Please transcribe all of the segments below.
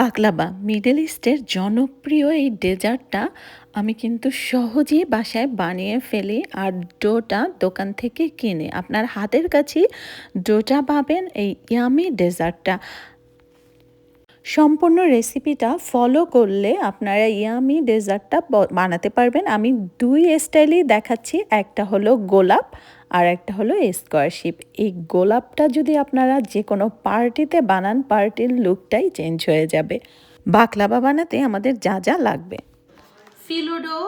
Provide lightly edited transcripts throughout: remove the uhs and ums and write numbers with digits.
বাকলাবা middle ইস্টের জনপ্রিয় এই ডেজার্টটা আমি কিন্তু সহজেই বাসায় বানিয়ে ফেলি। আর ডোটা দোকান থেকে কিনে আপনার হাতের কাছেই ডোটা পাবেন এই ইয়ামি ডেজার্টটা। সম্পূর্ণ রেসিপিটা ফলো করলে আপনারা ইয়ামি ডেজার্টটা বানাতে পারবেন। আমি দুই স্টাইলেই দেখাচ্ছি, একটা হলো গোলাপ আর একটা হলো স্কোয়ার শেপ। এই গোলাপটা যদি আপনারা যে কোনো পার্টিতে বানান, পার্টির লুকটাই চেঞ্জ হয়ে যাবে। বাকলাবা বানাতে আমাদের যা যা লাগবে: ফিলোডো,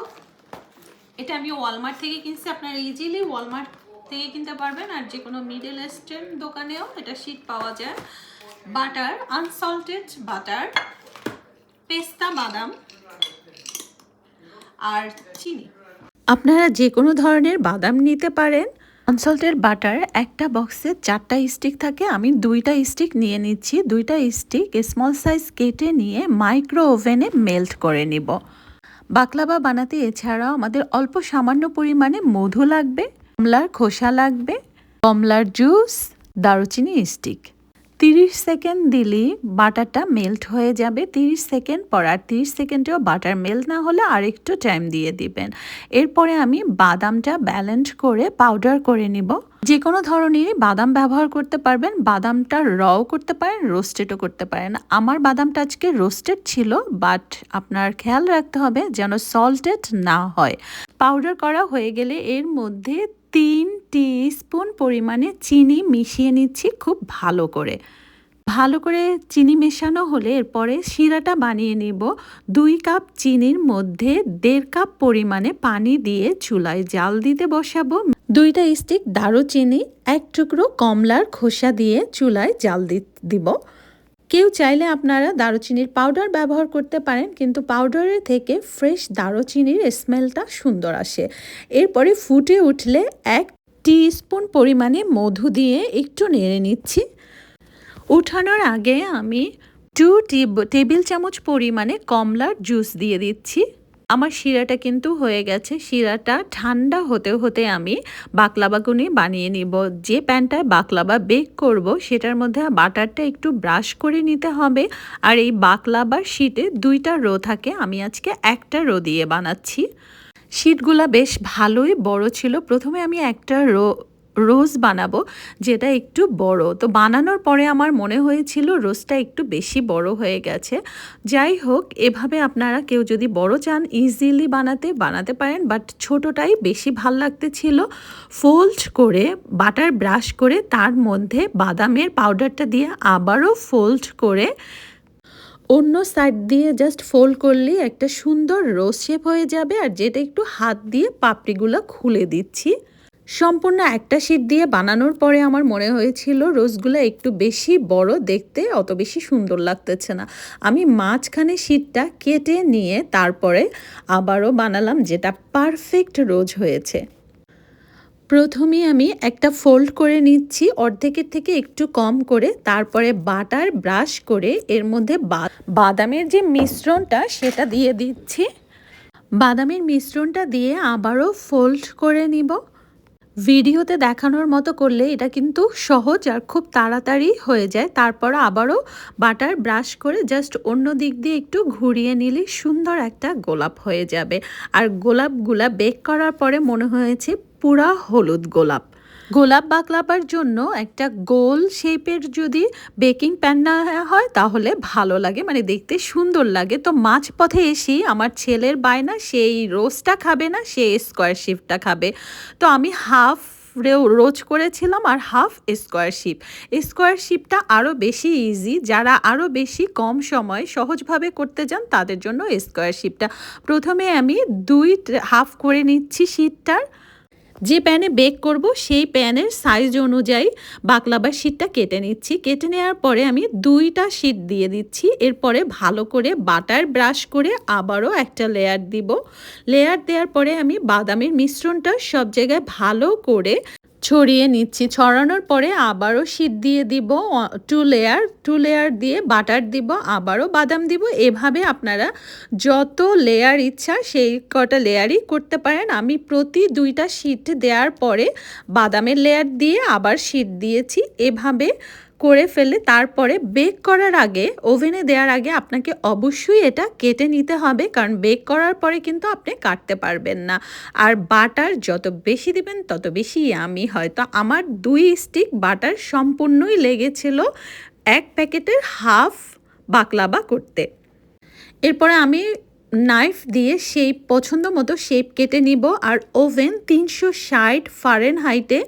এটা আমি ওয়ালমার্ট থেকে কিনছি, আপনারা ইজিলি ওয়ালমার্ট থেকে কিনতে পারবেন, আর যে কোনো মিডল ইস্টার্ন দোকানেও এটা শীট পাওয়া যায়। বাটার, আনসল্টেড বাটার, পেস্তা বাদাম আর চিনি। আপনারা যে কোনো ধরনের বাদাম নিতে পারেন। আনসল্টেড বাটার একটা বক্সে 4টা স্টিক থাকে, আমি 2টা স্টিক নিয়ে নিচ্ছি। 2টা স্টিক স্মল সাইজ কেটে নিয়ে মাইক্রো ওভেনে মেল্ট করে নিব। বাকলাবা বানাতে এছাড়াও আমাদের অল্প সামান্য পরিমাণে মধু লাগবে, কমলার খোসা লাগবে, কমলার জুস, দারুচিনি স্টিক। 30 সেকেন্ড দিলেই বাটারটা মেল্ট হয়ে যাবে। 30 সেকেন্ড পর, আর 30 সেকেন্ডেও বাটার মেল্ট না হলে আরেকটু টাইম দিয়ে দিবেন। এরপরে আমি বাদামটা ব্যালেন্স করে পাউডার করে নিব। যে কোনো ধরনেরই বাদাম ব্যবহার করতে পারবেন। বাদামটা রও করতে পারেন, রোস্টেডও করতে পারেন। আমার বাদামটা আজকে রোস্টেড ছিল, বাট আপনার খেয়াল রাখতে হবে যেন সল্টেড না হয়। পাউডার করা হয়ে গেলে এর মধ্যে 3 টিস্পুন পরিমাণে চিনি মিশিয়ে নিচ্ছি খুব ভালো করে। ভালো করে চিনি মেশানো হলে এরপরে শিরাটা বানিয়ে নিব। 2 কাপ চিনির মধ্যে 1.5 কাপ পরিমাণে পানি দিয়ে চুলায় জাল দিতে বসাবো। 2টা স্টিক দারুচিনি, 1 টুকরো কমলার খোসা দিয়ে চুলায় জাল দিব। কেউ চাইলে আপনারা দারুচিনির পাউডার ব্যবহার করতে পারেন, কিন্তু পাউডারের থেকে ফ্রেশ দারুচিনির স্মেলটা সুন্দর আসে। এরপরে ফুটে উঠলে 1 টিস্পুন পরিমাণে মধু দিয়ে একটু নেড়ে নিচ্ছি। উঠানোর আগে আমি 2 টেবিল চামচ পরিমাণে কমলার জুস দিয়ে দিচ্ছি। আমার শিরাটা কিন্তু হয়ে গেছে। শিরাটা ঠান্ডা হতে হতে আমি বাকলাবাগুনি বানিয়ে নিব। যে প্যানটায় বাকলাবা বেক করব সেটার মধ্যে বাটারটা একটু ব্রাশ করে নিতে হবে। আর এই বাকলাবার শীটে 2টা রো থাকে, আমি আজকে একটা রো দিয়ে বানাচ্ছি। শীটগুলা বেশ ভালোই বড় ছিল। প্রথমে আমি একটা রোজ বানাবো যেটা একটু বড়, তো বানানোর পরে আমার মনে হয়েছিল রোজটা একটু বেশি বড় হয়ে গেছে। যাই হোক, এভাবে আপনারা কেউ যদি বড় চান ইজিলি বানাতে পারেন, বাট ছোটটাই বেশি ভাল লাগতেছিল। ফোল্ড করে বাটার ব্রাশ করে তার মধ্যে বাদামের পাউডারটা দিয়ে আবারও ফোল্ড করে অন্য সাইড দিয়ে জাস্ট ফোল্ড করলেই একটা সুন্দর রোজ শেপ হয়ে যাবে। আর যেটা একটু হাত দিয়ে পাপড়িগুলো খুলে দিচ্ছি। সম্পূর্ণ একটা শীট দিয়ে বানানোর পরে আমার মনে হয়েছিল রোজগুলো একটু বেশি বড়, দেখতে অত বেশি সুন্দর লাগতেছে না। আমি মাঝখানে শীটটা কেটে নিয়ে তারপরে আবারও বানালাম, যেটা পারফেক্ট রোজ হয়েছে। প্রথমে আমি একটা ফোল্ড করে নিচ্ছি অর্ধেকের থেকে একটু কম করে, তারপরে বাটার ব্রাশ করে এর মধ্যে বাদামের যে মিশ্রণটা সেটা দিয়ে দিচ্ছি। বাদামের মিশ্রণটা দিয়ে আবারও ফোল্ড করে নিব। ভিডিওতে দেখানোর মতো করলে এটা কিন্তু সহজ আর খুব তাড়াতাড়ি হয়ে যায়। তারপর আবারও বাটার ব্রাশ করে জাস্ট অন্য দিক দিয়ে একটু ঘুরিয়ে নিলে সুন্দর একটা গোলাপ হয়ে যাবে। আর গোলাপগুলা বেক করার পরে মনে হয়েছে পুরা হলুদ গোলাপ। গোলাপ বাকলাবার জন্য একটা গোল শেপের যদি বেকিং প্যান না হয় তাহলে ভালো লাগে, মানে দেখতে সুন্দর লাগে। তো মাঝপথে এসেই আমার ছেলের বায়না, সেই রোজটা খাবে না, সে স্কোয়ার শেপটা খাবে। তো আমি হাফ রোজ করেছিলাম আর হাফ স্কোয়ার শেপ। স্কোয়ার শেপটা আরও বেশি ইজি, যারা আরও বেশি কম সময় সহজভাবে করতে চান তাদের জন্য স্কোয়ার শেপটা। প্রথমে আমি 2 হাফ করে নিচ্ছি শীটটার। যে প্যানে বেক করব সেই প্যানের সাইজ অনুযায়ী বাকলাবার শীটটা কেটে নিচ্ছি। কেটে নেওয়ার পরে আমি 2টা শীট দিয়ে দিচ্ছি। এরপরে ভালো করে বাটার ব্রাশ করে আবারও একটা লেয়ার দিব। লেয়ার দেওয়ার পরে আমি বাদামের মিশ্রণটা সব জায়গায় ভালো করে ছড়িয়ে নিচ্ছি। ছড়ানোর পরে আবারও শীট দিয়ে দিব 2 লেয়ার দিয়ে বাটার দিব, আবারও বাদাম দিব। এভাবে আপনারা যত লেয়ার ইচ্ছা সেই কটা লেয়ারই করতে পারেন। আমি প্রতি 2টা শীট দেওয়ার পরে বাদামের লেয়ার দিয়ে আবার শীট দিয়েছি। এভাবে করে ফেলে তারপরে বেক করার আগে, ওভেনে দেওয়ার আগে আপনাকে অবশ্যই এটা কেটে নিতে হবে, কারণ বেক করার পরে কিন্তু আপনি কাটতে পারবেন না। আর বাটার যত বেশি দিবেন তত বেশি ইয়ামি হয়। তো আমার 2 স্টিক বাটার সম্পূর্ণই লেগেছিল 1 প্যাকেটের হাফ বাকলাবা করতে। এরপরে আমি নাইফ দিয়ে শেপ, পছন্দ মতো শেপ কেটে নিব। আর ওভেন 360 ফারেনহাইটে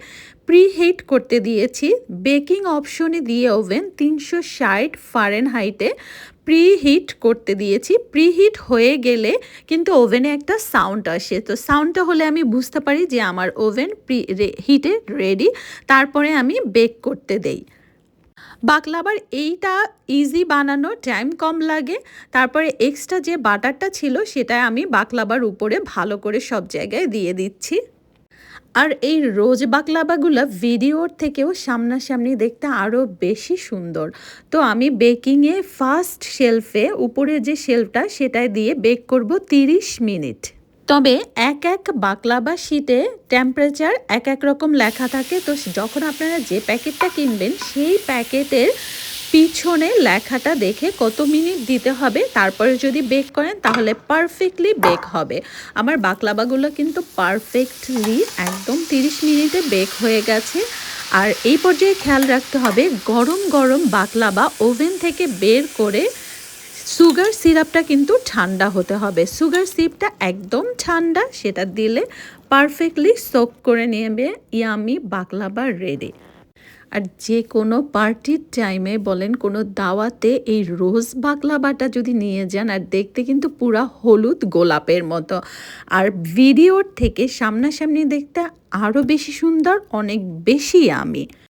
প্রিহিট করতে দিয়েছি। বেকিং অপশনে দিয়ে ওভেন 360 ফারেনহাইটে প্রিহিট করতে দিয়েছি। প্রিহিট হয়ে গেলে কিন্তু ওভেনে একটা সাউন্ড আসে, তো সাউন্ডটা হলে আমি বুঝতে পারি যে আমার ওভেন হিটে রেডি। তারপরে আমি বেক করতে দেই। বাকলাবার এইটা ইজি বানানো, টাইম কম লাগে। তারপরে এক্সট্রা যে বাটারটা ছিল সেটা আমি বাকলাবার উপরে ভালো করে সব জায়গায় দিয়ে দিচ্ছি। আর এই রোজ বাকলাবাগুলো ভিডিওর থেকেও সামনাসামনি দেখতে আরও বেশি সুন্দর। তো আমি বেকিংয়ে ফার্স্ট শেলফে, উপরের যে শেলফটা সেটায় দিয়ে বেক করব 30 মিনিট। তবে এক এক বাকলাবা শীটে টেম্পারেচার এক এক রকম লেখা থাকে। তো যখন আপনারা যে প্যাকেটটা কিনবেন সেই প্যাকেটের পিছনে লেখাটা দেখে কত মিনিট দিতে হবে, তারপরে যদি বেক করেন তাহলে পারফেক্টলি বেক হবে। আমার বাকলাবাগুলো কিন্তু পারফেক্টলি একদম 30 মিনিটে বেক হয়ে গেছে। আর এই পর্যায়ে খেয়াল রাখতে হবে, গরম গরম বাকলাবা ওভেন থেকে বের করে সুগার সিরাপটা কিন্তু ঠান্ডা হতে হবে। সুগার সিরাপটা একদম ঠান্ডা, সেটা দিলে পারফেক্টলি সোক করে নেবে ইয়ামি বাকলাবা রেডি। আর যে কোনো পার্টির টাইমে বলেন, কোনো দাওয়াতে এই রোজ বাকলাবাটা যদি নিয়ে যান, আর দেখতে কিন্তু পুরা হলুদ গোলাপের মতো, আর ভিডিওর থেকে সামনাসামনি দেখতে আরও বেশি সুন্দর, অনেক বেশি ইয়ামি।